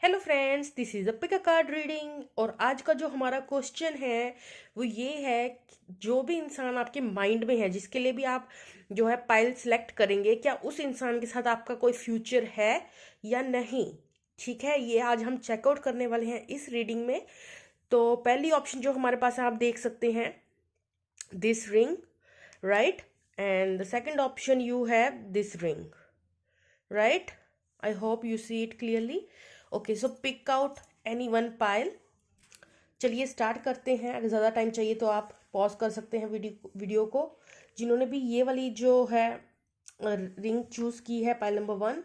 Hello friends, this is a pick a card reading. और आज का जो हमारा क्वेश्चन है वो ये है कि जो भी इंसान आपके माइंड में है, जिसके लिए भी आप जो है पाइल सेलेक्ट करेंगे, क्या उस इंसान के साथ आपका कोई फ्यूचर है या नहीं। ठीक है, ये आज हम चेकआउट करने वाले हैं इस रीडिंग में। तो पहली ऑप्शन जो हमारे पास है, आप देख सकते हैं this ring, right. And the second option you have this ring, right? I hope you see it clearly. Okay, so pick out any one pile. चलिए स्टार्ट करते हैं। अगर ज़्यादा टाइम चाहिए तो आप पॉज कर सकते हैं वीडियो को। जिन्होंने भी ये वाली जो है रिंग चूज़ की है, पाइल नंबर 1,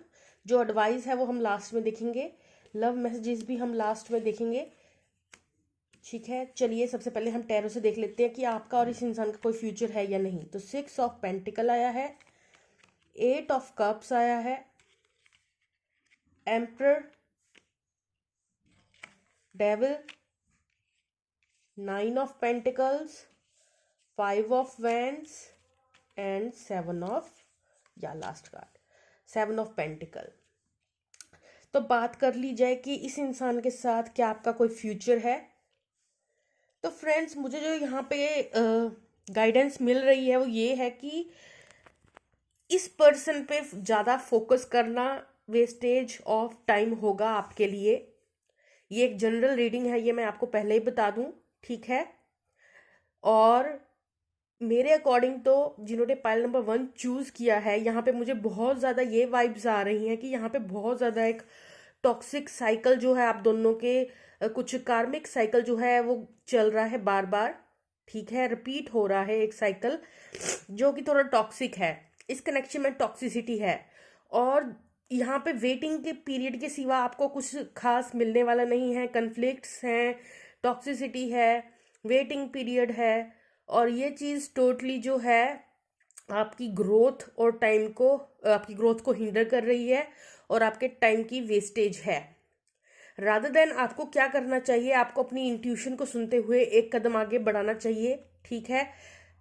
जो एडवाइस है वो हम लास्ट में देखेंगे, लव मैसेजेस भी हम लास्ट में देखेंगे। ठीक है, चलिए सबसे पहले हम टैरो से देख लेते हैं कि आपका और इस इंसान का कोई फ्यूचर है या नहीं। तो 6 ऑफ पेंटिकल आया है, 8 ऑफ कप्स आया है, emperor, devil, 9 of Pentacles, 5 of Wands and 7 of, या लास्ट कार्ड 7 of Pentacle। तो बात कर ली जाए कि इस इंसान के साथ क्या आपका कोई फ्यूचर है। तो फ्रेंड्स, मुझे जो यहाँ पे गाइडेंस मिल रही है वो ये है कि इस पर्सन पे ज़्यादा फोकस करना वेस्टेज ऑफ टाइम होगा आपके लिए। ये एक जनरल रीडिंग है, ये मैं आपको पहले ही बता दूं, ठीक है। और मेरे अकॉर्डिंग तो जिन्होंने पाइल नंबर 1 चूज किया है, यहाँ पे मुझे बहुत ज़्यादा ये वाइब्स आ रही हैं कि यहाँ पे बहुत ज़्यादा एक टॉक्सिक साइकिल जो है आप दोनों के, कुछ कार्मिक साइकिल जो है वो चल रहा है बार बार। ठीक है, रिपीट हो रहा है एक साइकिल जो कि थोड़ा टॉक्सिक है। इस कनेक्शन में टॉक्सिसिटी है और यहाँ पे वेटिंग के पीरियड के सिवा आपको कुछ खास मिलने वाला नहीं है। कन्फ्लिक्ट्स हैं, टॉक्सिसिटी है, वेटिंग पीरियड है, और ये चीज़ टोटली जो है आपकी ग्रोथ और टाइम को, आपकी ग्रोथ को हिंडर कर रही है और आपके टाइम की वेस्टेज है। रादर देन आपको क्या करना चाहिए, आपको अपनी इंट्यूशन को सुनते हुए एक कदम आगे बढ़ाना चाहिए। ठीक है,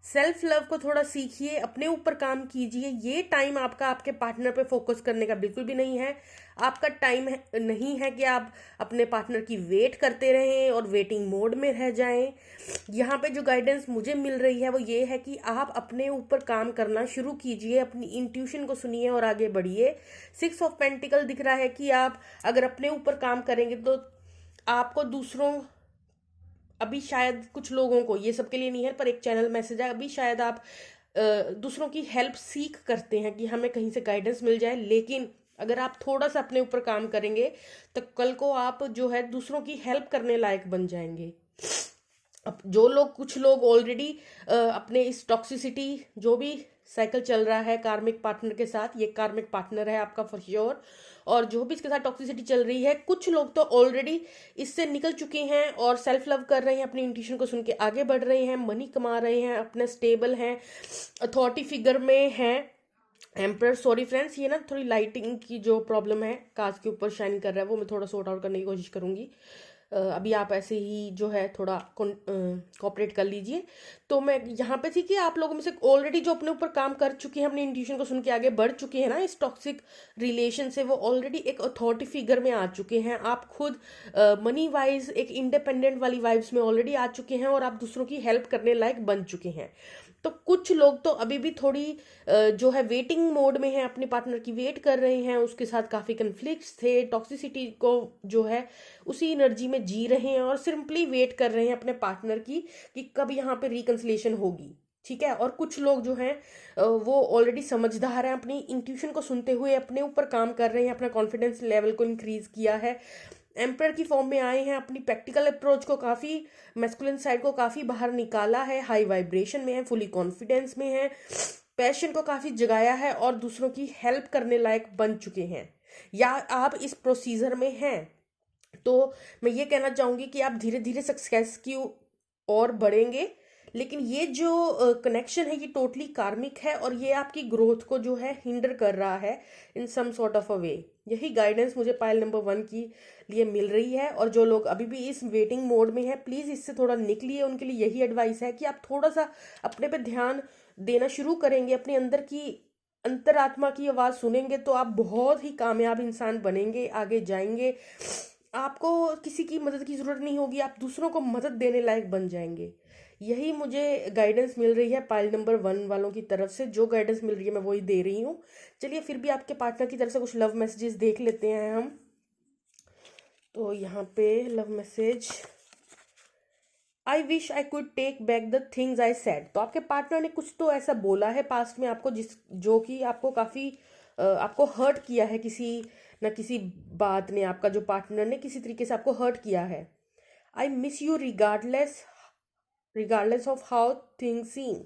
सेल्फ लव को थोड़ा सीखिए, अपने ऊपर काम कीजिए। ये टाइम आपका आपके पार्टनर पे फोकस करने का बिल्कुल भी नहीं है। आपका टाइम नहीं है कि आप अपने पार्टनर की वेट करते रहें और वेटिंग मोड में रह जाएं। यहाँ पे जो गाइडेंस मुझे मिल रही है वो ये है कि आप अपने ऊपर काम करना शुरू कीजिए, अपनी इंट्यूशन को सुनिए और आगे बढ़िए। 6 ऑफ पेंटिकल दिख रहा है कि आप अगर अपने ऊपर काम करेंगे तो आपको दूसरों, अभी शायद कुछ लोगों को, ये सबके लिए नहीं है पर एक चैनल मैसेज है, अभी शायद आप दूसरों की हेल्प सीख करते हैं कि हमें कहीं से गाइडेंस मिल जाए। लेकिन अगर आप थोड़ा सा अपने ऊपर काम करेंगे तो कल को आप जो है दूसरों की हेल्प करने लायक बन जाएंगे। अब जो लोग, कुछ लोग ऑलरेडी अपने इस टॉक्सिसिटी, जो भी साइकिल चल रहा है कार्मिक पार्टनर के साथ, ये कार्मिक पार्टनर है आपका फॉर श्योर, और जो भी इसके साथ टॉक्सिसिटी चल रही है, कुछ लोग तो ऑलरेडी इससे निकल चुके हैं और सेल्फ लव कर रहे हैं, अपनी इंट्यूशन को सुन के आगे बढ़ रहे हैं, मनी कमा रहे हैं, अपने स्टेबल हैं, अथॉरिटी फिगर में हैं। एम्पर, सॉरी फ्रेंड्स, ये ना थोड़ी लाइटिंग की जो प्रॉब्लम है, कांच के ऊपर शाइन कर रहा है, वो मैं थोड़ा सॉर्ट आउट करने की कोशिश करूंगी। अभी आप ऐसे ही जो है थोड़ा कोऑपरेट कर लीजिए। तो मैं यहाँ पे थी कि आप लोगों में से ऑलरेडी जो अपने ऊपर काम कर चुके हैं, अपनी इंट्यूशन को सुन के आगे बढ़ चुके हैं ना इस टॉक्सिक रिलेशन से, वो ऑलरेडी एक अथॉरिटी फिगर में आ चुके हैं। आप खुद मनी वाइज एक इंडिपेंडेंट वाली वाइब्स में ऑलरेडी आ चुके हैं और आप दूसरों की हेल्प करने लायक बन चुके हैं। तो कुछ लोग तो अभी भी थोड़ी जो है वेटिंग मोड में है, अपने पार्टनर की वेट कर रहे हैं, उसके साथ काफ़ी कन्फ्लिक्ट्स थे, टॉक्सिसिटी को जो है उसी एनर्जी में जी रहे हैं और सिंपली वेट कर रहे हैं अपने पार्टनर की कि कब यहाँ पे रिकन्सिलेशन होगी। ठीक है, और कुछ लोग जो हैं वो ऑलरेडी समझदार हैं, अपनी इंट्यूशन को सुनते हुए अपने ऊपर काम कर रहे हैं, अपना कॉन्फिडेंस लेवल को इंक्रीज किया है, एम्पर की फॉर्म में आए हैं, अपनी प्रैक्टिकल अप्रोच को काफ़ी, मैस्कुलिन साइड को काफ़ी बाहर निकाला है, हाई वाइब्रेशन में है, फुली कॉन्फिडेंस में है, पैशन को काफ़ी जगाया है और दूसरों की हेल्प करने लायक बन चुके हैं। या आप इस प्रोसीजर में हैं तो मैं ये कहना चाहूँगी कि आप धीरे धीरे सक्सेस की ओर बढ़ेंगे। लेकिन ये जो कनेक्शन है ये टोटली कार्मिक है और ये आपकी ग्रोथ को जो है हिंडर कर रहा है इन सम सॉर्ट ऑफ अ वे। यही गाइडेंस मुझे पाइल नंबर 1 की लिए मिल रही है। और जो लोग अभी भी इस वेटिंग मोड में हैं, प्लीज़ इससे थोड़ा निकलिए। उनके लिए यही एडवाइस है कि आप थोड़ा सा अपने पे ध्यान देना शुरू करेंगे, अपने अंदर की अंतरात्मा की आवाज़ सुनेंगे तो आप बहुत ही कामयाब इंसान बनेंगे, आगे जाएंगे। आपको किसी की मदद की ज़रूरत नहीं होगी, आप दूसरों को मदद देने लायक बन जाएंगे। यही मुझे गाइडेंस मिल रही है पाइल नंबर 1 वालों की तरफ से। जो गाइडेंस मिल रही है मैं वही दे रही हूँ। चलिए फिर भी आपके पार्टनर की तरफ से कुछ लव मैसेजेस देख लेते हैं हम। तो यहाँ पे love message, I wish I could take back the things I said. तो आपके पार्टनर ने कुछ तो ऐसा बोला है पास्ट में आपको, जो कि आपको काफ़ी आपको हर्ट किया है, किसी न किसी बात ने, आपका जो पार्टनर ने किसी तरीके से आपको हर्ट किया है। I miss you regardless of how things seem.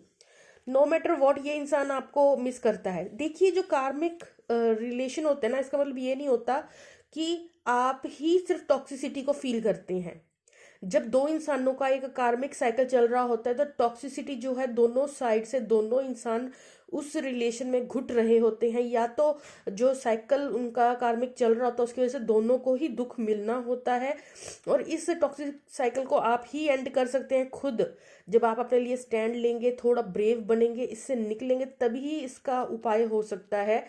No matter what, ये इंसान आपको मिस करता है। देखिए जो कार्मिक रिलेशन होते हैं ना, इसका मतलब ये नहीं होता कि आप ही सिर्फ टॉक्सिसिटी को फील करते हैं। जब दो इंसानों का एक कार्मिक साइकिल चल रहा होता है तो टॉक्सिसिटी जो है दोनों साइड से, दोनों इंसान उस रिलेशन में घुट रहे होते हैं, या तो जो साइकिल उनका कार्मिक चल रहा होता है उसकी वजह से दोनों को ही दुख मिलना होता है। और इस टॉक्सिक साइकिल को आप ही एंड कर सकते हैं खुद। जब आप अपने लिए स्टैंड लेंगे, थोड़ा ब्रेव बनेंगे, इससे निकलेंगे, तभी इसका उपाय हो सकता है।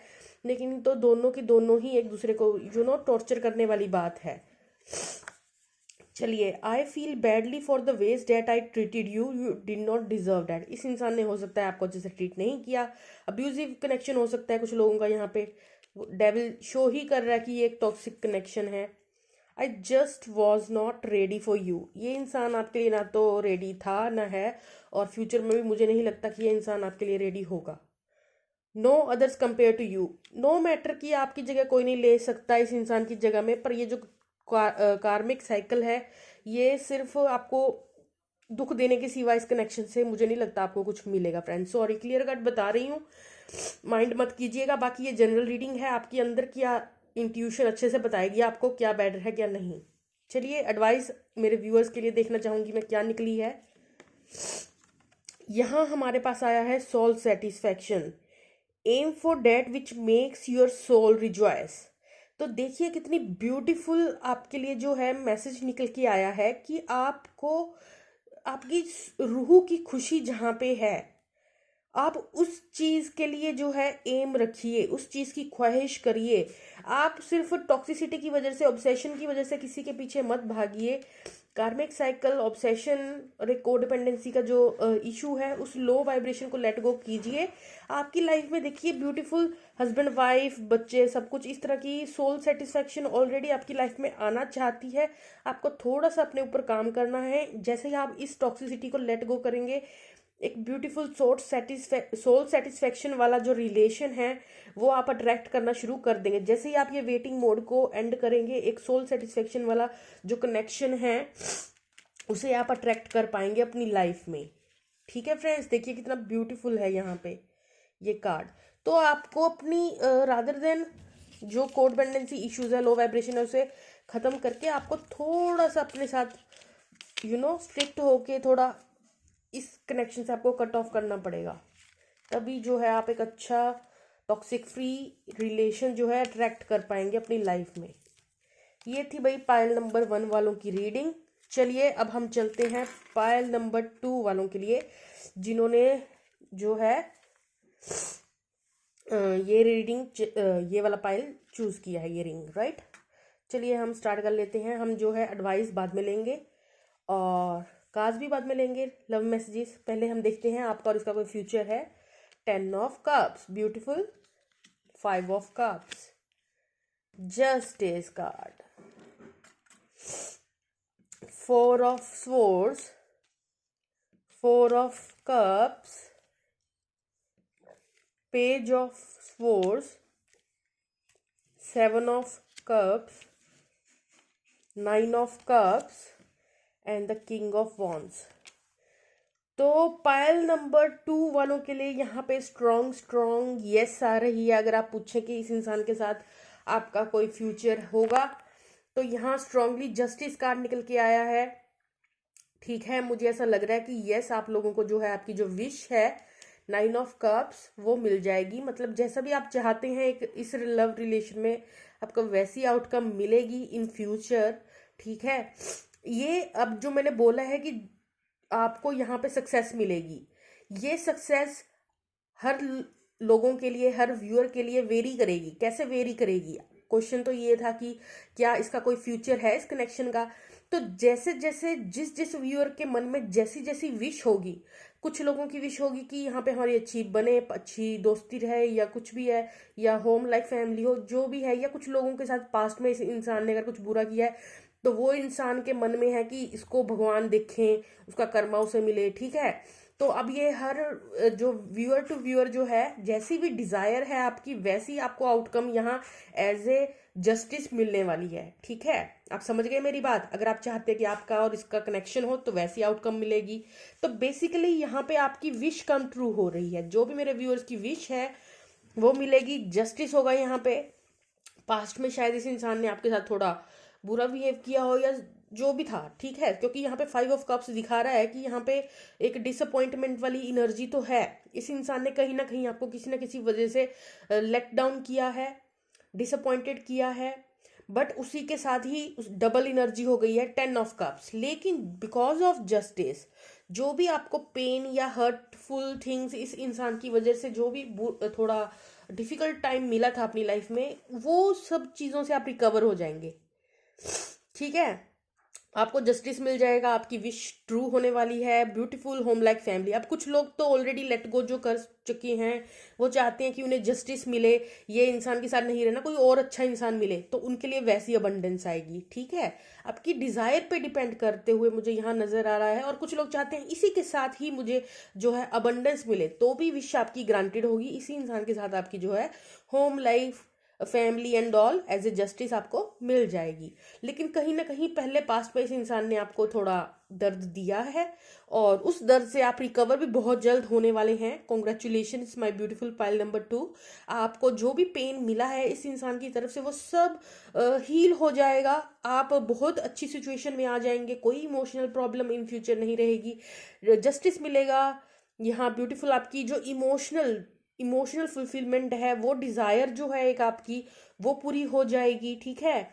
लेकिन तो दोनों की दोनों ही एक दूसरे को टॉर्चर करने वाली बात है। चलिए, I feel badly for the ways that I treated you did not deserve that. इस इंसान ने हो सकता है आपको अच्छे से ट्रीट नहीं किया, अब्यूजिव कनेक्शन हो सकता है कुछ लोगों का। यहाँ पे डेविल शो ही कर रहा है कि ये एक टॉक्सिक कनेक्शन है। I just was not ready for you. ये इंसान आपके लिए ना तो रेडी था ना है, और फ्यूचर में भी मुझे नहीं लगता कि ये इंसान आपके लिए रेडी होगा। No others compare to you. No matter कि आपकी जगह कोई नहीं ले सकता इस इंसान की जगह में, पर ये जो कार्मिक साइकिल है ये सिर्फ आपको दुख देने के सिवा इस कनेक्शन से मुझे नहीं लगता आपको कुछ मिलेगा। फ्रेंड्स सॉरी, क्लियर कट बता रही हूँ, माइंड मत कीजिएगा। बाकी ये जनरल रीडिंग है, आपके अंदर क्या इंट्यूशन अच्छे से बताएगी आपको क्या बेटर है क्या नहीं। चलिए एडवाइस मेरे व्यूअर्स के लिए देखना चाहूंगी मैं क्या निकली है। यहाँ हमारे पास आया है soul satisfaction, aim for that which makes your soul rejoice. तो देखिए कितनी ब्यूटीफुल आपके लिए जो है मैसेज निकल के आया है कि आपको आपकी रूह की खुशी जहाँ पे है, आप उस चीज़ के लिए जो है एम रखिए, उस चीज़ की ख्वाहिश करिए। आप सिर्फ टॉक्सिसिटी की वजह से, ऑब्सेशन की वजह से किसी के पीछे मत भागिए। कार्मिक साइकिल, ऑब्सेशन और एक कोडिपेंडेंसी का जो इशू है, उस लो वाइब्रेशन को लेट गो कीजिए। आपकी लाइफ में देखिए ब्यूटीफुल हस्बैंड वाइफ बच्चे सब कुछ, इस तरह की सोल सेटिस्फैक्शन ऑलरेडी आपकी लाइफ में आना चाहती है। आपको थोड़ा सा अपने ऊपर काम करना है। जैसे ही आप इस टॉक्सिसिटी को लेट गो करेंगे, एक ब्यूटीफुल सोल सेटिस्फेक्शन वाला जो रिलेशन है वो आप अट्रैक्ट करना शुरू कर देंगे। जैसे ही आप ये वेटिंग मोड को एंड करेंगे, एक सोल सेटिस्फेक्शन वाला जो कनेक्शन है उसे आप अट्रैक्ट कर पाएंगे अपनी लाइफ में। ठीक है फ्रेंड्स, देखिए कितना ब्यूटीफुल है यहाँ पे ये कार्ड। तो आपको अपनी रादर देन जो कोडिपेंडेंसी इश्यूज है, लो वाइब्रेशन है, उसे खत्म करके आपको थोड़ा सा अपने साथ स्ट्रिक्ट होके थोड़ा इस कनेक्शन से आपको कट ऑफ करना पड़ेगा। तभी जो है आप एक अच्छा टॉक्सिक फ्री रिलेशन जो है अट्रैक्ट कर पाएंगे अपनी लाइफ में। ये थी भाई पायल नंबर 1 वालों की रीडिंग। चलिए अब हम चलते हैं पायल नंबर 2 वालों के लिए, जिन्होंने जो है ये रीडिंग ये वाला पायल चूज किया है, ये रिंग, राइट। चलिए हम स्टार्ट कर लेते हैं। हम जो है एडवाइस बाद में लेंगे और कार्ड्स भी बाद में लेंगे, लव मैसेजेस। पहले हम देखते हैं आपका और इसका कोई फ्यूचर है। 10 of cups, beautiful. 5 of cups, justice card. 4 of swords, 4 of cups, page of swords, 7 of cups, 9 of cups and the king of wands. तो पायल नंबर 2 वालों के लिए यहाँ पे स्ट्रॉन्ग यस आ रही है। अगर आप पूछें कि इस इंसान के साथ आपका कोई फ्यूचर होगा, तो यहाँ स्ट्रांगली जस्टिस कार्ड निकल के आया है। ठीक है, मुझे ऐसा लग रहा है कि यस, आप लोगों को जो है आपकी जो विश है 9 ऑफ कप्स वो मिल जाएगी। मतलब जैसा भी आप चाहते हैं एक इस लव रिलेशन में आपको वैसी आउटकम मिलेगी इन फ्यूचर। ठीक है, ये अब जो मैंने बोला है कि आपको यहाँ पे सक्सेस मिलेगी, ये सक्सेस हर लोगों के लिए, हर व्यूअर के लिए वेरी करेगी। कैसे वेरी करेगी? क्वेश्चन तो ये था कि क्या इसका कोई फ्यूचर है इस कनेक्शन का। तो जैसे जैसे जिस जिस व्यूअर के मन में जैसी जैसी विश होगी, कुछ लोगों की विश होगी कि यहाँ पे हमारी अच्छी बने, अच्छी दोस्ती रहे, या कुछ भी है, या होम लाइक फैमिली हो, जो भी है, या कुछ लोगों के साथ पास्ट में इस इंसान ने अगर कुछ बुरा किया है तो वो इंसान के मन में है कि इसको भगवान देखें, उसका कर्मा उसे मिले, ठीक है। तो अब ये हर जो व्यूअर टू व्यूअर जो है, जैसी भी डिजायर है आपकी वैसी आपको आउटकम यहाँ एज ए जस्टिस मिलने वाली है, ठीक है। आप समझ गए मेरी बात। अगर आप चाहते हैं कि आपका और इसका कनेक्शन हो तो वैसी आउटकम मिलेगी। तो बेसिकली यहाँ पे आपकी विश कम ट्रू हो रही है, जो भी मेरे व्यूअर्स की विश है वो मिलेगी, जस्टिस होगा यहाँ पे। पास्ट में शायद इस इंसान ने आपके साथ थोड़ा बुरा बिहेव किया हो या जो भी था, ठीक है, क्योंकि यहाँ पे 5 ऑफ कप्स दिखा रहा है कि यहाँ पे एक डिसअपॉइंटमेंट वाली एनर्जी तो है। इस इंसान ने कहीं ना कहीं आपको किसी ना किसी वजह से लेट डाउन किया है, डिसअपॉइंटेड किया है, बट उसी के साथ ही डबल एनर्जी हो गई है 10 ऑफ कप्स। लेकिन बिकॉज ऑफ जस्टिस, जो भी आपको पेन या हर्टफुल थिंग्स इस इंसान की वजह से जो भी थोड़ा डिफिकल्ट टाइम मिला था अपनी लाइफ में, वो सब चीज़ों से आप रिकवर हो जाएंगे, ठीक है। आपको जस्टिस मिल जाएगा, आपकी विश ट्रू होने वाली है, ब्यूटीफुल होम लाइक फैमिली। अब कुछ लोग तो ऑलरेडी लेट गो जो कर चुके हैं, वो चाहते हैं कि उन्हें जस्टिस मिले, ये इंसान के साथ नहीं रहना, कोई और अच्छा इंसान मिले, तो उनके लिए वैसी अबंडेंस आएगी, ठीक है। आपकी डिजायर पे डिपेंड करते हुए मुझे यहाँ नजर आ रहा है। और कुछ लोग चाहते हैं इसी के साथ ही मुझे जो है अबंडेंस मिले, तो भी विश आपकी ग्रांटेड होगी। इसी इंसान के साथ आपकी जो है home life, family and all as a justice आपको मिल जाएगी। लेकिन कहीं ना कहीं पहले पास्ट में इस इंसान ने आपको थोड़ा दर्द दिया है, और उस दर्द से आप रिकवर भी बहुत जल्द होने वाले हैं। Congratulation my beautiful pile number 2। आपको जो भी पेन मिला है इस इंसान की तरफ से वो सब हील हो जाएगा। आप बहुत अच्छी सिचुएशन में आ जाएंगे, कोई इमोशनल प्रॉब्लम इन फ्यूचर नहीं रहेगी, जस्टिस मिलेगा यहाँ। ब्यूटीफुल आपकी जो इमोशनल फुलफिलमेंट है, वो डिजायर जो है एक आपकी, वो पूरी हो जाएगी, ठीक है।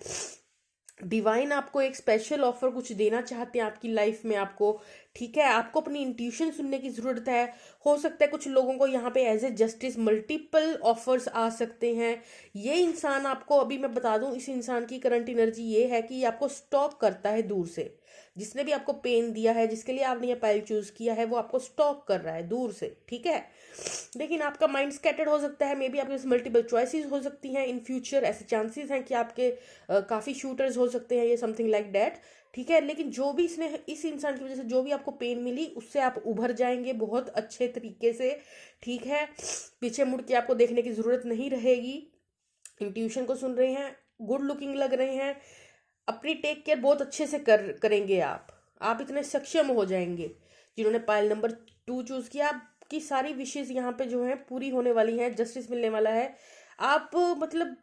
डिवाइन आपको एक स्पेशल ऑफर कुछ देना चाहते हैं आपकी लाइफ में आपको, ठीक है। आपको अपनी इंट्यूशन सुनने की जरूरत है। हो सकता है कुछ लोगों को यहाँ पे as a justice multiple offers आ सकते हैं। ये इंसान आपको, अभी मैं बता दूं, इस इंसान की करंट एनर्जी ये है कि ये आपको स्टॉक करता है दूर से। जिसने भी आपको पेन दिया है, जिसके लिए आपने ये पाइल चूज किया है, वो आपको स्टॉक कर रहा है दूर से, ठीक है। लेकिन आपका माइंड स्कैटर्ड हो सकता है, मे बी आपके पास मल्टीपल चॉइसेस हो सकती हैं इन फ्यूचर। ऐसे चांसेस हैं कि आपके काफ़ी शूटर्स हो सकते हैं, ये समथिंग लाइक डैट, ठीक है। लेकिन जो भी इस इंसान की वजह से जो भी आपको पेन मिली, उससे आप उभर जाएंगे बहुत अच्छे तरीके से, ठीक है। पीछे मुड़ के आपको देखने की जरूरत नहीं रहेगी। इंट्यूशन को सुन रहे हैं, गुड लुकिंग लग रहे हैं, अपनी टेक केयर बहुत अच्छे से करेंगे आप इतने सक्षम हो जाएंगे। जिन्होंने पाइल नंबर 2 चूज किया, आपकी सारी विशेष यहाँ पे जो है पूरी होने वाली हैं, जस्टिस मिलने वाला है। आप मतलब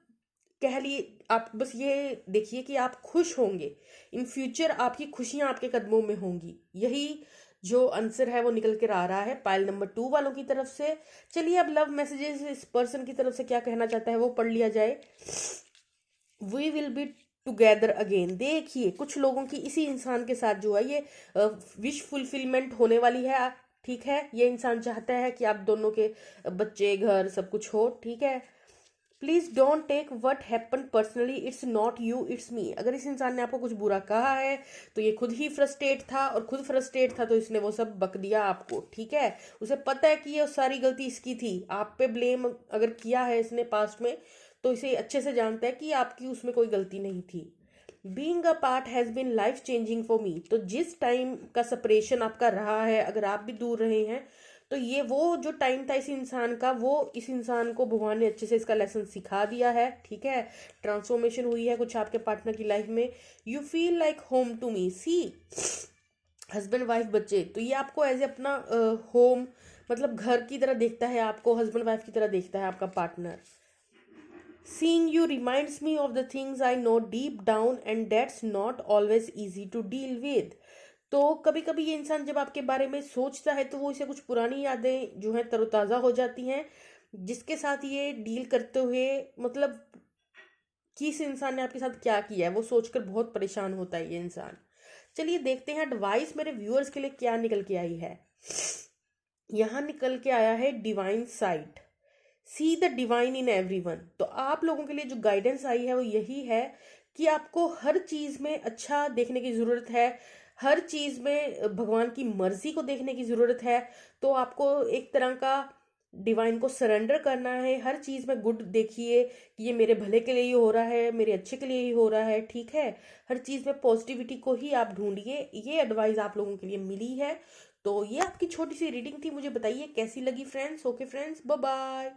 कह लिए, आप बस ये देखिए कि आप खुश होंगे इन फ्यूचर, आपकी खुशियां आपके कदमों में होंगी। यही जो आंसर है वो निकल कर आ रहा है पाइल नंबर 2 वालों की तरफ से। चलिए अब लव मैसेजेस इस पर्सन की तरफ से क्या कहना चाहता है वो पढ़ लिया जाए। We will be together again. देखिए कुछ लोगों की इसी इंसान के साथ जो है ये विश फुलफिलमेंट होने वाली है, ठीक है। ये इंसान चाहता है कि आप दोनों के बच्चे, घर, सब कुछ हो, ठीक है। Please don't take what happen personally, it's not you it's me. अगर इस इंसान ने आपको कुछ बुरा कहा है तो ये खुद ही फ्रस्ट्रेट था, और खुद फ्रस्ट्रेट था तो इसने वो सब बक दिया आपको, ठीक है। उसे पता है कि ये सारी गलती इसकी थी, आप पे ब्लेम अगर किया है इसने पास्ट में, तो इसे अच्छे से जानता है कि आपकी उसमें कोई गलती नहीं थी। Being a part has been life changing for me. तो जिस टाइम का सेपरेशन आपका रहा है, अगर आप भी दूर रहे हैं, तो ये वो जो टाइम था इस इंसान का, वो इस इंसान को भगवान ने अच्छे से इसका लेसन सिखा दिया है, ठीक है। ट्रांसफॉर्मेशन हुई है कुछ आपके पार्टनर की लाइफ में। You feel like home to me. See husband wife बच्चे, तो ये आपको एज ए अपना होम, मतलब घर की तरह देखता है आपको, हस्बैंड वाइफ की तरह देखता है आपका partner. Seeing you reminds me of the things I know deep down and that's not always easy to deal with। तो कभी कभी ये इंसान जब आपके बारे में सोचता है तो वो इसे कुछ पुरानी यादें जो है तरोताज़ा हो जाती हैं, जिसके साथ ये डील करते हुए, मतलब कि इस इंसान ने आपके साथ क्या किया है वो सोचकर बहुत परेशान होता है ये इंसान। चलिए देखते हैं एडवाइस मेरे व्यूअर्स के लिए क्या निकल के आई है। यहाँ निकल के आया है divine site. See the divine in everyone. तो आप लोगों के लिए जो गाइडेंस आई है वो यही है कि आपको हर चीज में अच्छा देखने की जरूरत है, हर चीज में भगवान की मर्जी को देखने की जरूरत है। तो आपको एक तरह का डिवाइन को सरेंडर करना है, हर चीज में गुड देखिए कि ये मेरे भले के लिए ही हो रहा है, मेरे अच्छे के लिए ही हो रहा है, ठीक है। हर चीज में पॉजिटिविटी को ही आप ढूंढिए, ये एडवाइस आप लोगों के लिए मिली है। तो ये आपकी छोटी सी रीडिंग थी, मुझे बताइए कैसी लगी friends. Okay friends, bye bye.